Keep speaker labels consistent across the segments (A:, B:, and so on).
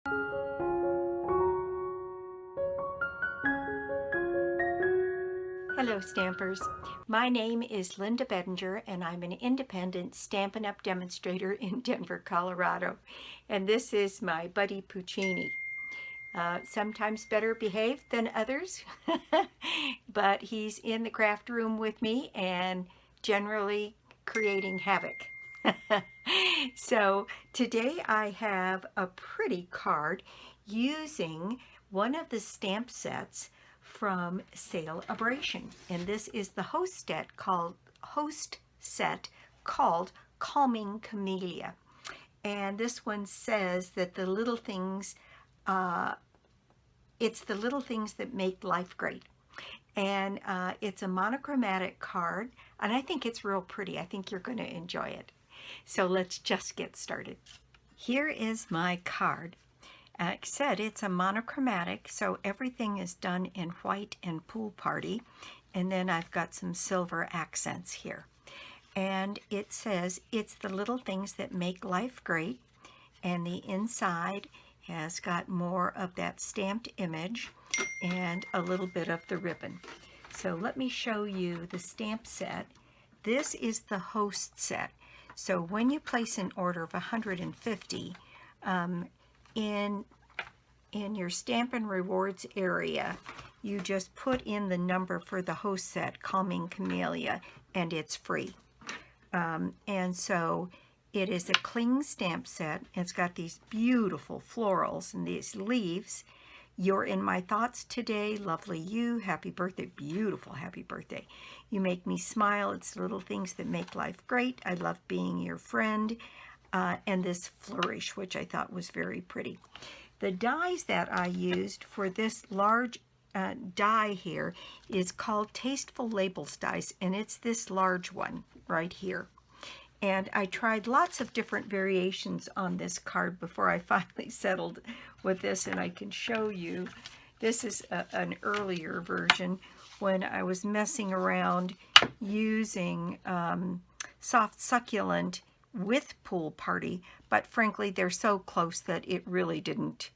A: Hello Stampers, my name is Linda Bedinger and I'm an independent Stampin' Up! Demonstrator in Denver, Colorado. And this is my buddy Puccini. Sometimes better behaved than others, but he's in the craft room with me and generally creating havoc. So today I have a pretty card using one of the stamp sets from Celebration, and this is the host set called Calming Camellia. And this one says that the little things, it's the little things that make life great. And it's a monochromatic card, and I think it's real pretty. I think you're going to enjoy it. So let's just get started. Here is my card. Like I said, it's a monochromatic, so everything is done in white and Pool Party. And then I've got some silver accents here. And it says, it's the little things that make life great. And the inside has got more of that stamped image and a little bit of the ribbon. So let me show you the stamp set. This is the host set. So when you place an order of 150, in your Stampin' Rewards area, you just put in the number for the host set, Calming Camellia, and it's free. And so it is a cling stamp set. It's got these beautiful florals and these leaves. You're in my thoughts today, lovely you. Happy birthday, beautiful happy birthday. You make me smile. It's little things that make life great. I love being your friend. And this flourish, which I thought was very pretty. The dies that I used for this large die here is called Tasteful Labels dies, and it's this large one right here. And I tried lots of different variations on this card before I finally settled with this, and I can show you. This is an earlier version when I was messing around using Soft Succulent with Pool Party, but frankly they're so close that it really didn't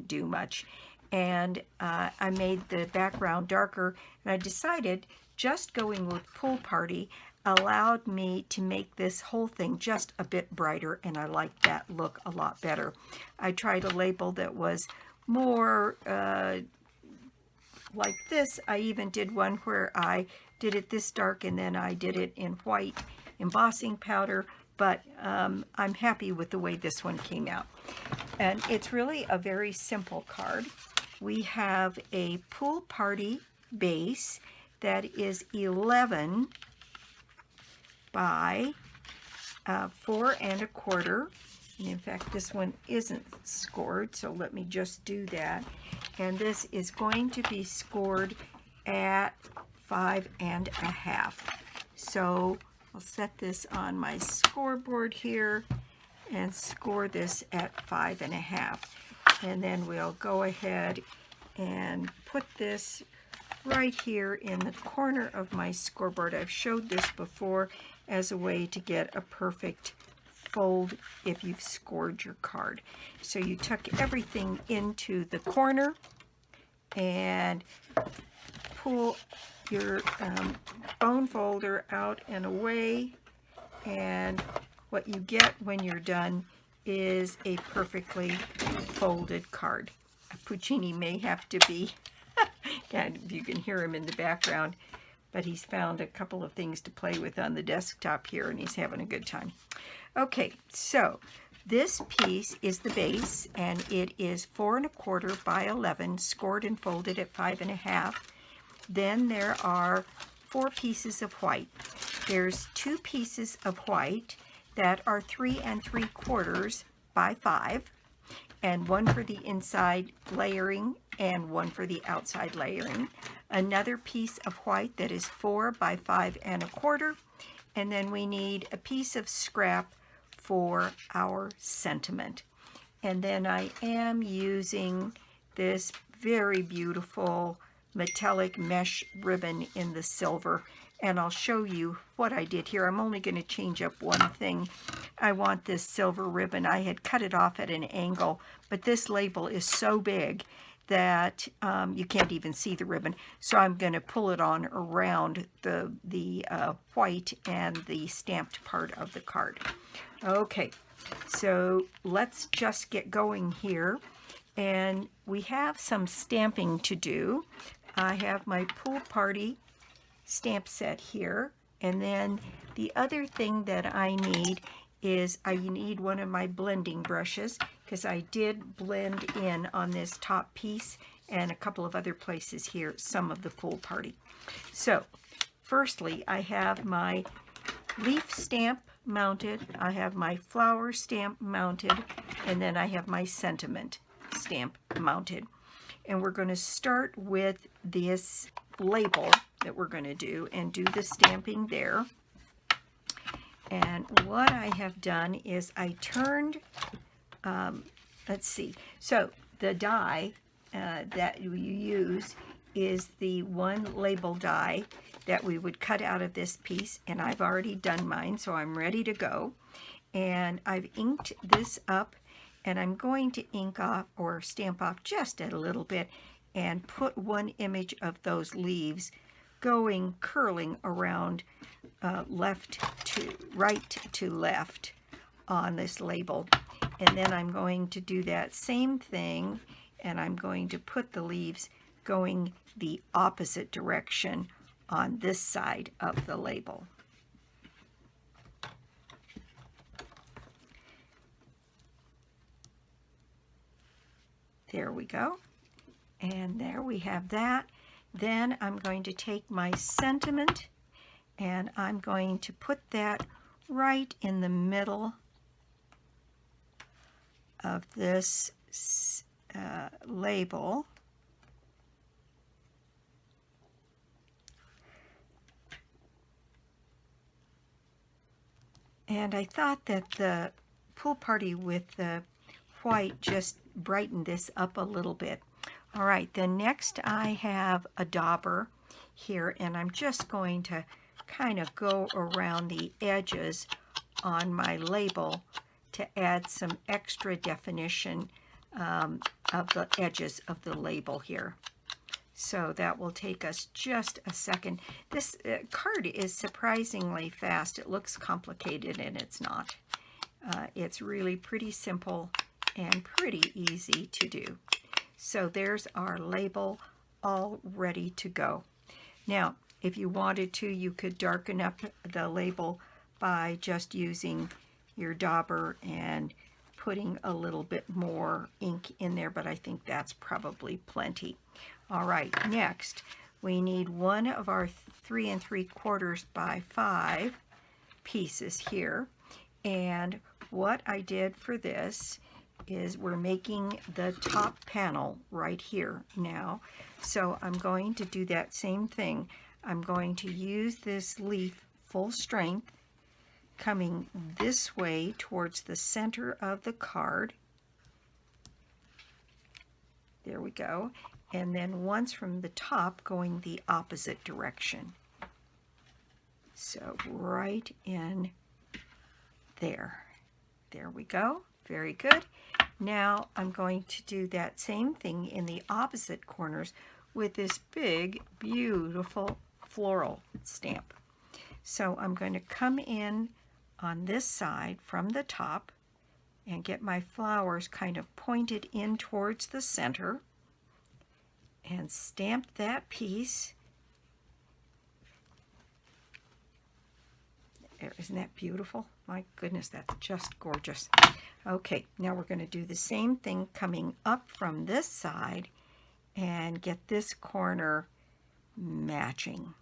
A: do much. And I made the background darker, and I decided just going with Pool Party allowed me to make this whole thing just a bit brighter, and I like that look a lot better. I tried a label that was more like this. I even did one where I did it this dark and then I did it in white embossing powder, but I'm happy with the way this one came out. And it's really a very simple card. We have a Pool Party base that is 11 by 4 1/4. And in fact, this one isn't scored, so let me just do that. And this is going to be scored at 5 1/2. So I'll set this on my scoreboard here and score this at 5 1/2. And then we'll go ahead and put this right here in the corner of my scoreboard. I've showed this before as a way to get a perfect fold if you've scored your card. So you tuck everything into the corner and pull your bone folder out and away, and what you get when you're done is a perfectly folded card. Puccini may have to be, and you can hear him in the background, but he's found a couple of things to play with on the desktop here, and he's having a good time. Okay, so this piece is the base, and it is 4 1/4 by 11, scored and folded at 5 1/2. Then there are 4 pieces of white. There's 2 pieces of white that are 3 3/4 by 5, and one for the inside layering and one for the outside layering. Another piece of white that is 4 by 5 1/4, and then we need a piece of scrap for our sentiment. And then I am using this very beautiful metallic mesh ribbon in the silver, and I'll show you what I did here. I'm only going to change up one thing. I want this silver ribbon. I had cut it off at an angle, but this label is so big that you can't even see the ribbon. So I'm going to pull it on around the white and the stamped part of the card. Okay, so let's just get going here. And we have some stamping to do. I have my pool party stamp set here, and then the other thing that I need is I need one of my blending brushes, because I did blend in on this top piece and a couple of other places here some of the pool party. So firstly, I have my leaf stamp mounted, I have my flower stamp mounted, and then I have my sentiment stamp mounted. And we're going to start with this label that we're going to do and do the stamping there. And what I have done is I turned, let's see, so the die that you use is the one label die that we would cut out of this piece, and I've already done mine, so I'm ready to go. And I've inked this up, and I'm going to ink off or stamp off just a little bit and put one image of those leaves going curling around right to left on this label. And then I'm going to do that same thing, and I'm going to put the leaves going the opposite direction on this side of the label. There we go. And there we have that. Then I'm going to take my sentiment and I'm going to put that right in the middle of this label. And I thought that the pool party with the white just brightened this up a little bit. All right, then next I have a dauber here, and I'm just going to kind of go around the edges on my label to add some extra definition of the edges of the label here. So that will take us just a second. This card is surprisingly fast. It looks complicated and it's not. It's really pretty simple and pretty easy to do. So there's our label all ready to go. Now, if you wanted to, you could darken up the label by just using your dauber and putting a little bit more ink in there, but I think that's probably plenty. All right, next we need one of our 3 3/4 by 5 pieces here. And what I did for this is we're making the top panel right here now. So I'm going to do that same thing. I'm going to use this leaf full strength coming this way towards the center of the card. There we go. And then once from the top going the opposite direction. So right in there. There we go. Very good. Now I'm going to do that same thing in the opposite corners with this big, beautiful floral stamp. So I'm going to come in on this side from the top and get my flowers kind of pointed in towards the center and stamp that piece. There, isn't that beautiful? My goodness, that's just gorgeous. Okay, now we're going to do the same thing coming up from this side and get this corner matching.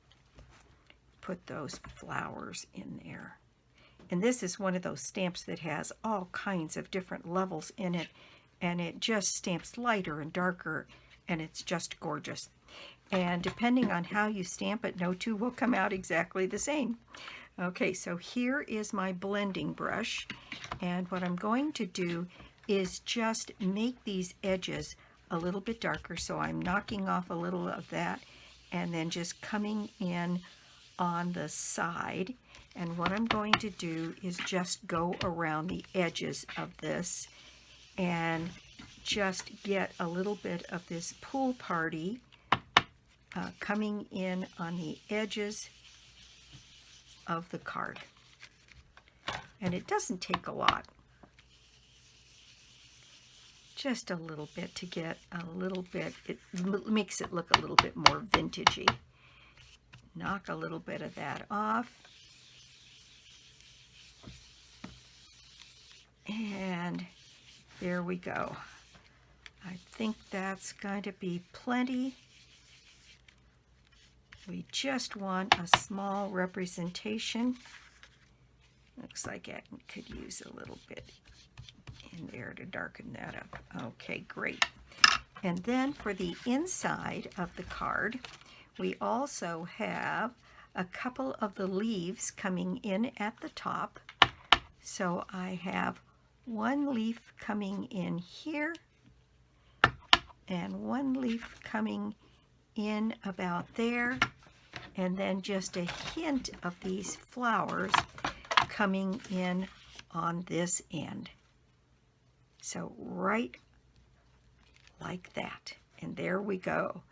A: Put those flowers in there. And this is one of those stamps that has all kinds of different levels in it, and it just stamps lighter and darker, and it's just gorgeous. And depending on how you stamp it, no two will come out exactly the same. Okay, so here is my blending brush, and what I'm going to do is just make these edges a little bit darker. So I'm knocking off a little of that and then just coming in on the side, and what I'm going to do is just go around the edges of this and just get a little bit of this pool party coming in on the edges of the card. And it doesn't take a lot. Just a little bit to get a little bit, it makes it look a little bit more vintagey. Knock a little bit of that off. And there we go. I think that's going to be plenty. We just want a small representation. Looks like I could use a little bit in there to darken that up. Okay, great. And then for the inside of the card, we also have a couple of the leaves coming in at the top. So I have one leaf coming in here and one leaf coming in about there, and then just a hint of these flowers coming in on this end. So right like that. And there we go.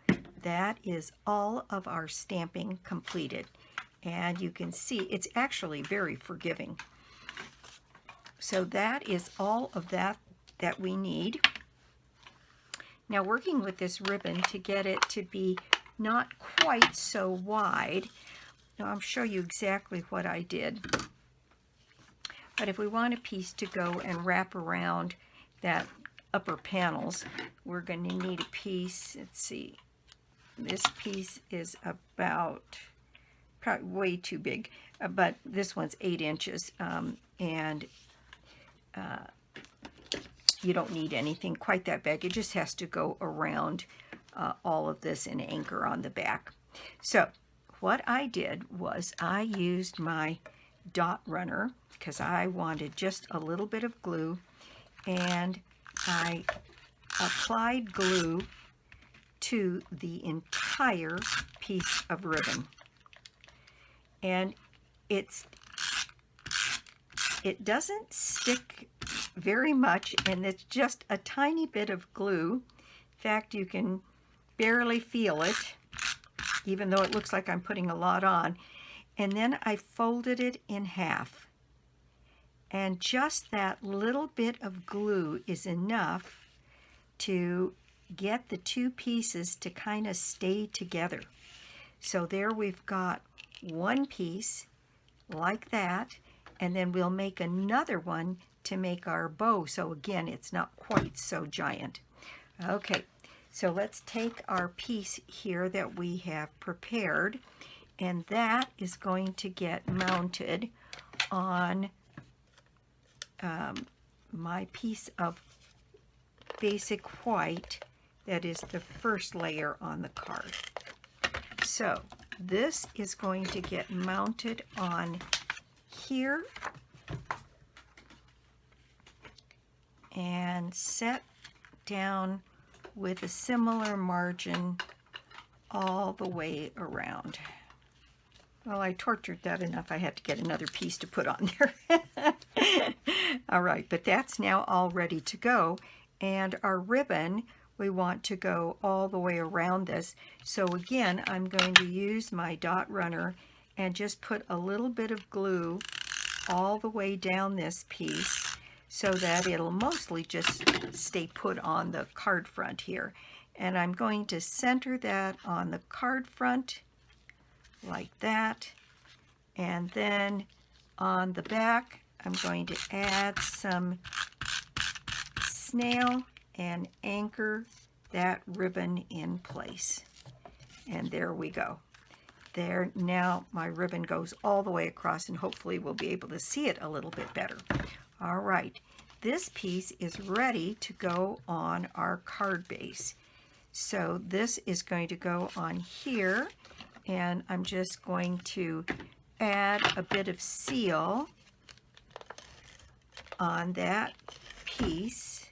A: That is all of our stamping completed. And you can see it's actually very forgiving. So that is all of that we need. Now, working with this ribbon to get it to be not quite so wide, now I'll show you exactly what I did. But if we want a piece to go and wrap around that upper panels, we're going to need a piece. Let's see, this piece is about probably way too big, but this one's 8 inches, and you don't need anything quite that big. It just has to go around all of this and anchor on the back. So what I did was I used my dot runner because I wanted just a little bit of glue, and I applied glue to the entire piece of ribbon. And it doesn't stick very much, and it's just a tiny bit of glue. In fact, you can barely feel it, even though it looks like I'm putting a lot on. And then I folded it in half. And just that little bit of glue is enough to get the two pieces to kind of stay together. So there we've got one piece like that, and then we'll make another one to make our bow. So again, it's not quite so giant. Okay, so let's take our piece here that we have prepared, and that is going to get mounted on my piece of basic white that is the first layer on the card. So this is going to get mounted on here and set down with a similar margin all the way around. Well, I tortured that enough. I had to get another piece to put on there. All right, but that's now all ready to go. And our ribbon, we want to go all the way around this. So again, I'm going to use my dot runner and just put a little bit of glue all the way down this piece so that it'll mostly just stay put on the card front here. And I'm going to center that on the card front like that. And then on the back, I'm going to add some snail and anchor that ribbon in place. And there we go. There, now my ribbon goes all the way across, and hopefully we'll be able to see it a little bit better. All right, this piece is ready to go on our card base. So this is going to go on here, and I'm just going to add a bit of seal on that piece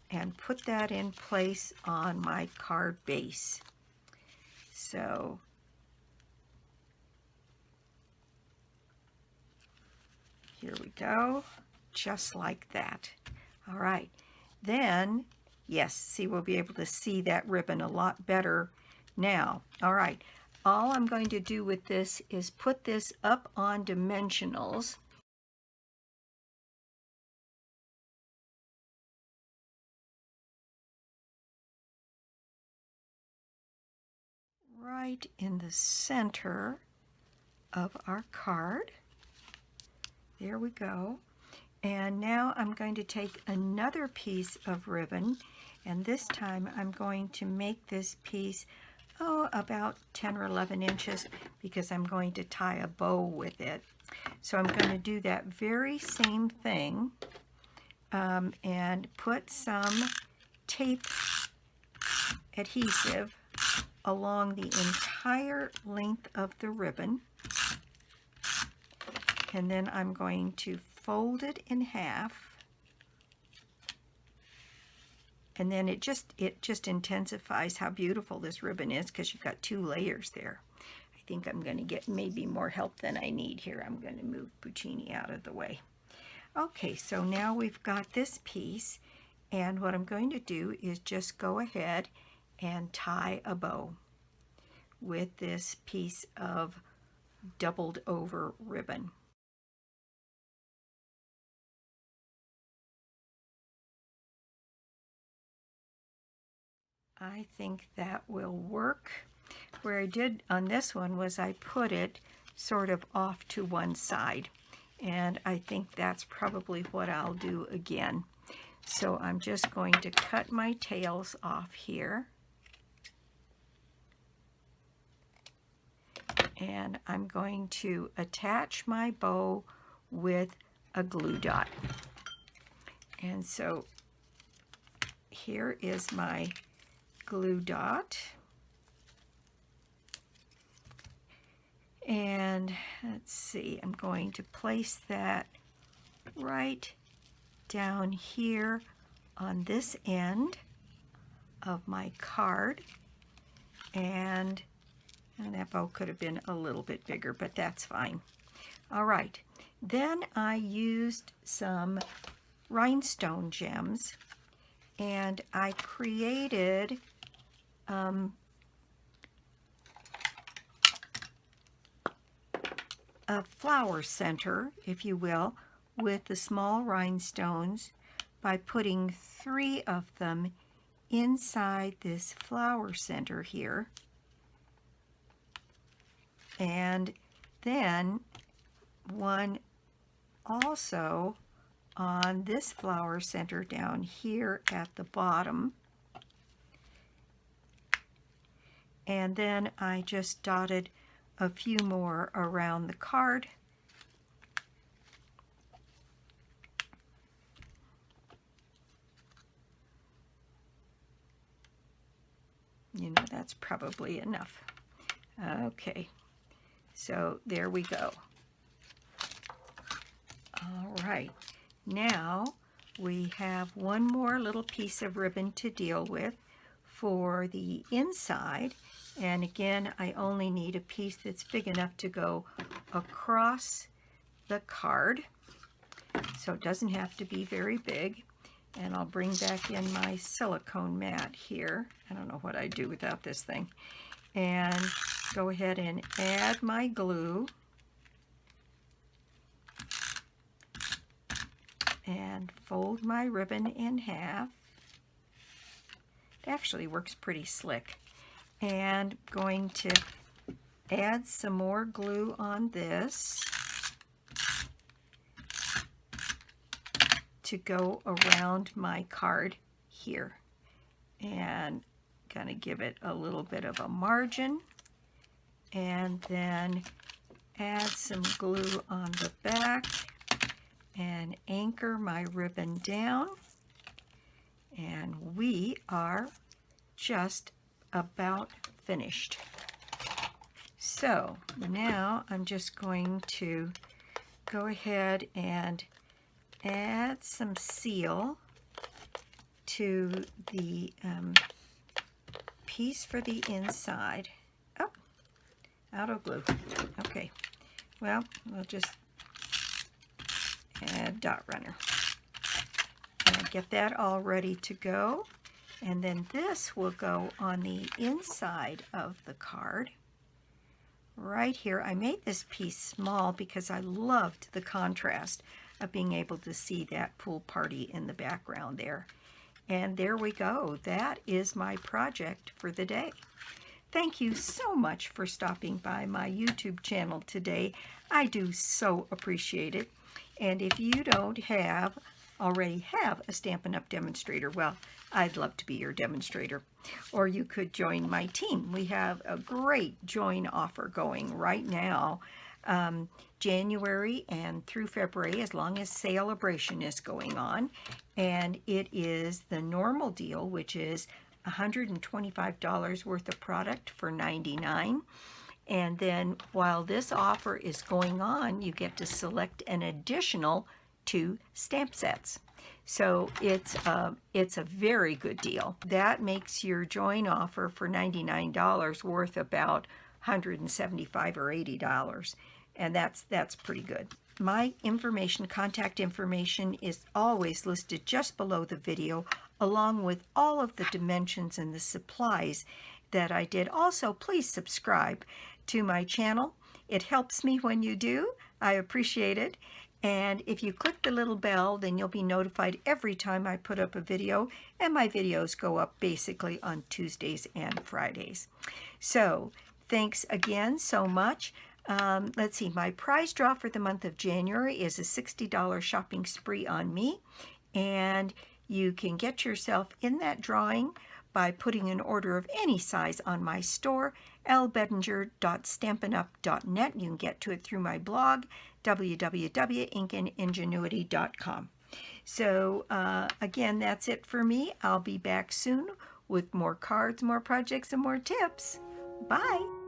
A: and put that in place on my card base. So Here we go, just like that. All right, then, yes, see, we'll be able to see that ribbon a lot better now. All right, all I'm going to do with this is put this up on dimensionals. Right in the center of our card. There we go. And now I'm going to take another piece of ribbon, and this time I'm going to make this piece, about 10 or 11 inches, because I'm going to tie a bow with it. So I'm going to do that very same thing, and put some tape adhesive along the entire length of the ribbon. And then I'm going to fold it in half, and then it just intensifies how beautiful this ribbon is, because you've got 2 layers there. I think I'm going to get maybe more help than I need here. I'm going to move Puccini out of the way. Okay, so now we've got this piece, and what I'm going to do is just go ahead and tie a bow with this piece of doubled over ribbon. I think that will work. Where I did on this one was I put it sort of off to one side, and I think that's probably what I'll do again. So I'm just going to cut my tails off here, and I'm going to attach my bow with a glue dot. And so here is my glue dot, and let's see, I'm going to place that right down here on this end of my card, and that bow could have been a little bit bigger, but that's fine. All right, then I used some rhinestone gems, and I created a flower center, if you will, with the small rhinestones by putting 3 of them inside this flower center here. And then one also on this flower center down here at the bottom. And then I just dotted a few more around the card. You know, that's probably enough. Okay, so there we go. All right, now we have one more little piece of ribbon to deal with for the inside. And again, I only need a piece that's big enough to go across the card, so it doesn't have to be very big. And I'll bring back in my silicone mat here. I don't know what I'd do without this thing. And go ahead and add my glue. And fold my ribbon in half. It actually works pretty slick. And going to add some more glue on this to go around my card here, and gonna give it a little bit of a margin, and then add some glue on the back and anchor my ribbon down, and we are just about finished. So now I'm just going to go ahead and add some seal to the piece for the inside. Oh, out of glue. Okay, well, we'll just and dot runner. And I get that all ready to go. And then this will go on the inside of the card. Right here, I made this piece small because I loved the contrast of being able to see that pool party in the background there. And there we go. That is my project for the day. Thank you so much for stopping by my YouTube channel today. I do so appreciate it. And if you don't already have a Stampin' Up! Demonstrator, well, I'd love to be your demonstrator. Or you could join my team. We have a great join offer going right now, January and through February, as long as Celebration is going on. And it is the normal deal, which is $125 worth of product for $99. And then while this offer is going on, you get to select an additional 2 stamp sets. So it's a very good deal. That makes your join offer for $99 worth about $175 or $80, and that's pretty good. My information, contact information, is always listed just below the video, along with all of the dimensions and the supplies that I did. Also, please subscribe to my channel. It helps me when you do. I appreciate it. And if you click the little bell, then you'll be notified every time I put up a video, and my videos go up basically on Tuesdays and Fridays. So thanks again so much. Let's see, my prize draw for the month of January is a $60 shopping spree on me, and you can get yourself in that drawing by putting an order of any size on my store, lbedinger.stampinup.net. You can get to it through my blog, www.ingenuity.com. So again, that's it for me. I'll be back soon with more cards, more projects, and more tips. Bye.